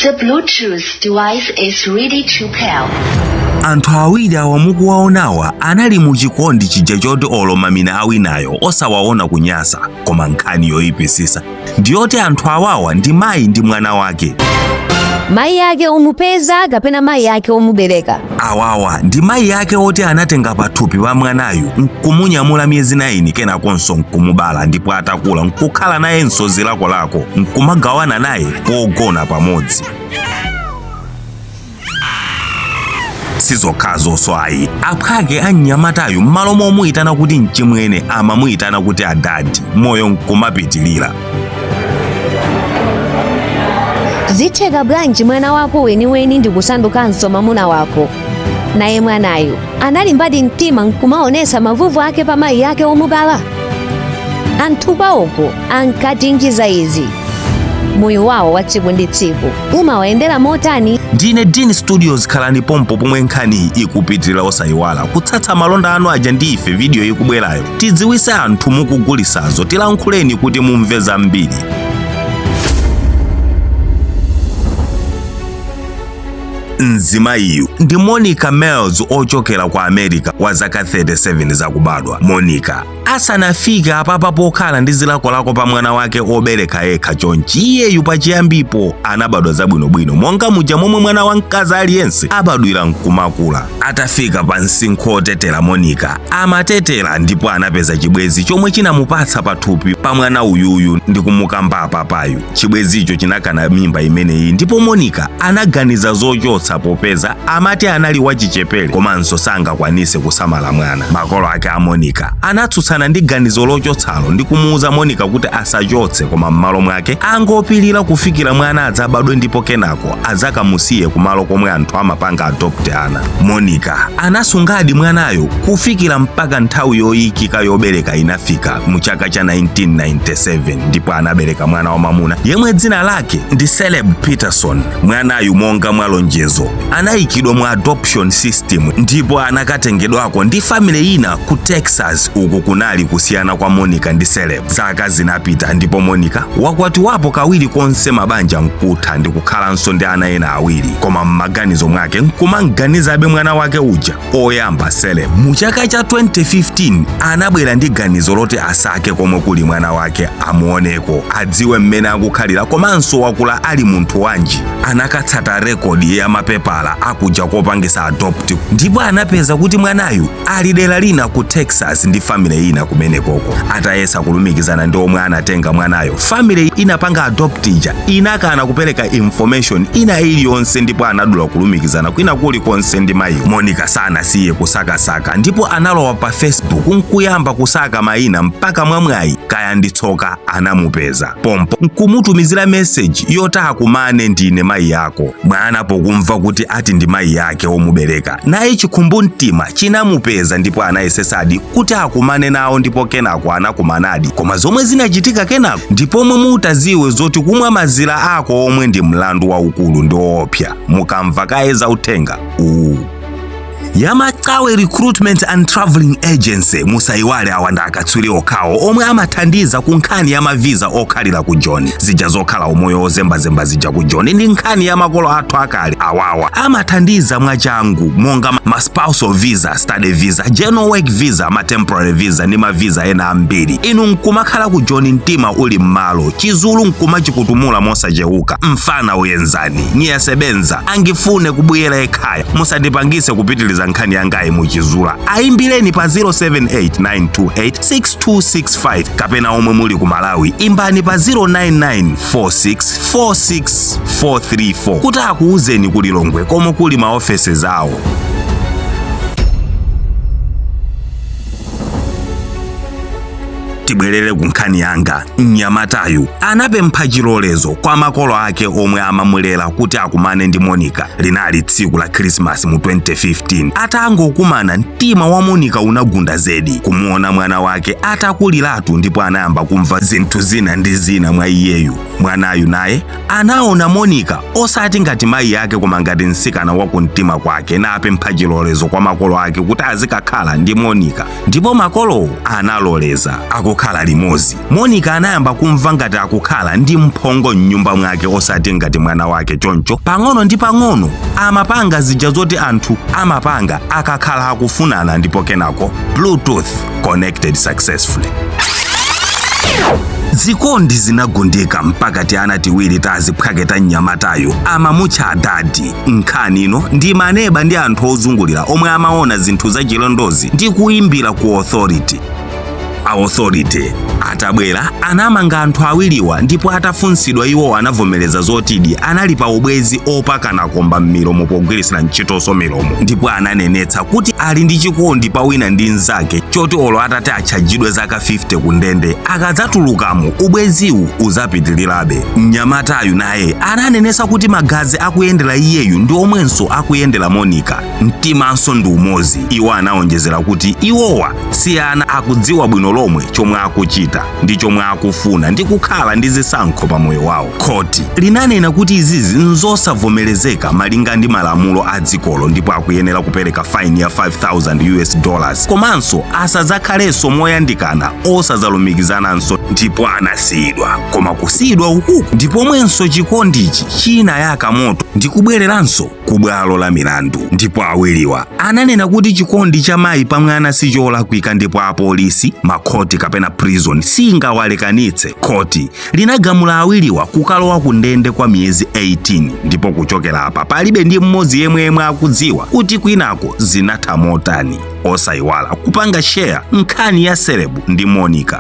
The Bluetooth device is ready to pair. Anthu awiri awa mukuwaonawa anali muchikondi chija choti olo mamina awinayo osawaona kunyasa koma nkhani yoyipisisa ndiyoti anthu awawa ndi mayi ndi mwana wake. Mayi yake omupeza kapena mayi yake omubereka. Awawa ndi mayi yake oti anatenga pathupi pa mwanayu nkumunyamula miyezi 9 kenakonso nkumubala ndipo atakula nkukhala nayenso zilakolako nkumagawana naye pogona pamodzi. Sizokhazo ayi aphwake anyamatayu m'malo momuyitana kuti mchimwene amamuyitana kuti adadi moyo nkumapitilira. Zitheka bwanji mwana wako weniweni ndi kusandukanso mamuna wako. Naye mwanayu anali mbadi mtima nkumaonesa mavuvu ake pa mayi yake omubala. Anthu pawoko ankatinjiza izi. Moyo wawo wa tsiku ndi tsiku umawayendera motani. Ndine Dean Studios khalani pompo pomwe nkhani ikupitirira osayiwala kutsatsa malonda anu aja ndi ife video ikubwerayo tidziwise anthu mukugulisazo tilankhuleni kuti mumve zambiri. Mzimayiyu ndi Monica Miles ochokera kwa America wa zaka 37 zakubadwa. Monica asanafike apapa pokhala ndi zilakolako pa mwana wake obereka yekha chonchi iyeyu pachiyambipo anabadwa zabwinobwino monga muja momwe mwana wamkazi aliyense abadwira nkumakula. Atafika pa msinkhu otetera Monica amatetera ndipo anapeza chibwezi chomwe chinamupatsa pathupi pa mwana uyuyu ndi kumukamba apapayu. Chibwezicho chinakana mimba imeneyi ndipo Monica anaganiza zochotsa popeza amati anali wachichepere komanso sangakwanise kusamala mwana. Makolo ake a Monica anatsutsana ndi ganizo lochotsalo ndi kumuuza Monica kuti asachotse koma m'malo mwake angopilira kufikira mwana adzabadwe ndipo kenako azakamusiye kumalo komwe anthu amapanga adopt ana. Monica anasungadi mwanayo kufikira mpaka nthawi yoyikika yobereka inafika mu chaka cha 1997 ndipo anabereka mwana wa mamuna yemwe dzina lake ndi Caleb Peterson. Mwanayu monga mwalonjezo anayikidwa mu adoption system ndipo anakatengedwako ndi family ina ku Texas uku kunali kusiyana kwa Monica ndi Caleb. Zaka zinapita ndipo Monica wakwatiwapo kawiri konse mabanja nkutha ndi kukhalanso ndi ana ena awiri koma m'maganizo mwake nkumanganizabe mwana wake uja oyamba Caleb. Mu chaka cha 2015 anabwera ndi ganizo loti asake komwe kuli mwana wake amuoneko adziwe mmene akukhalira komanso wakula ali munthu wanji. Anakatsata rekodi ya mapepala akuja kopangisa adopt ndipo anapeza kuti mwanayu ali dera lina ku Texas ndi family ina kumenekoko. Atayesa kulumikizana ndi omwe anatenga mwanayo family inapanga adopt ija inakana kupereka information ina iliyonse ndipo anadula kulumikizana kwina kuli konse ndi mayiyo. Monica sanasiye kusakasaka ndipo analowa pa Facebook nkuyamba kusaka mayina mpaka mwamwayi kaya ndi tsoka anamupeza pompo nkumutumizira message yoti akumane ndine mayi yako. Mwana pokumva kuti ati ndi mayi yake omubereka naye chikumbumtima chinamupeza ndipo anayesesadi kuti akumane nawo ndipo kenako anakumanadi koma zomwe zinachitika kenako ndipo omwe mutaziwe zoti kumwa mazira ako omwe ndi mlandu waukulu ndi woopsa. Mukamva kaye za uthenga Yamakawe Recruitment and Traveling Agency musayiwale awanda akatswiri okhawo omwe amathandiza ku nkhani ya mavisa okhalira ku John. Zija zokhala umoyo ozembazemba zija ku John ndi nkhani ya makolo athu akale awawa amathandiza mwachangu monga ma spousal visa, study visa, general work visa, ma temporary visa ndi ma visa ena ambiri. Inu nkumakhala ku John mtima uli mmalo chizulu nkumachikutumula mosacheuka mfana uyenzani nyiyasebenza angifune kubwera ekhaya musandipangise kupitiliza nkhani yangayi muchizula. Ayimbireni pa 0789286265 kapena omwe muli ku Malawi imbani pa 0994646434 kuti akuuzeni kulilongwe komwe kuli maofesi zawo. Tibwerere ku nkhani yanga. Mnyamatayu anapempha chilolezo kwa makolo ake omwe amamulera kuti akumane ndi Monica. Linali tsiku la Christmas mu 2015. Atangokumana mtima wa Monica unagunda zedi kumuona mwana wake atakuliratu ndipo anayamba kumva zinthu zina ndi zina mwa iyeyu. Mwanayu naye anaona Monica osati ngati mayi yake koma ngati mtsikana wa kumtima kwake napempha chilolezo kwa makolo ake kuti azikakhala ndi Monica ndipo makolo analoleza. chokhala limodzi. Monica anayamba kumva ngati akukhala ndi mphongo m'nyumba mwake osati ngati mwana wake choncho. Pang'ono ndi pang'ono amapanga zija zoti anthu amapanga akakhala akufunana ndipo kenako Bluetooth connected successfully. Zikondi zinagundika mpaka tiana tiwiri taziphwaketa mnyamatayo amamutcha dadi. Nkhani ino ndi maneba ndi anthu ozungulira omwe amaona zinthu zachilondozi ndi kuimbira ku authority. Authority atabwera anamanga anthu awiriwa ndipo atafunsidwa iwo anavomereza zotidi anali pa ubwezi opakana komba m'milomo pogwirisira ntchitonso milomo, ndipo ananenetsa kuti ali ndi chikondi pa wina ndi nzake choti olo atate atchajidwe zaka 50 ku ndende akadzatulukamo ubweziwu uzapitirirabe. Mnyamatayu naye ananenetsa kuti magazi akuyendera iyeyu ndi omwenso akuyendera Monica, mtimanso ndi umodzi. Iwo anaonjezera kuti iwowa si ana akudziwa bwino lomwe chomwe akuchita ndi chomwe akufuna ndi kukhala ndi zisankho pa moyo wawo. Khoti linanena kuti izizi nzosavomerezeka malinga ndi malamulo a dzikolo ndipo akuyenera kupereka fine ya $5,000 komanso asadzakhalenso moyandikana osadzalumikizananso, ndipo anasiyidwa. Koma kusiyidwa uku ndipo mwenso chikondichi chinayaka moto ndi kubwereranso ku bwalo la milandu, ndipo awiriwa ananena kuti chikondi cha mayi pa mwana sicholakwika ndipo apolisi, makhoti kapena prison singawalekanitse. Khoti linagamula awiriwa kukalowa ku ndende kwa miyezi 18 ndipo kuchokera apa palibe ndi mmodzi yemwe akudziwa kuti kwinako zinatha motani. Osayiwala kupanga share nkhani ya Celeb ndi Monica.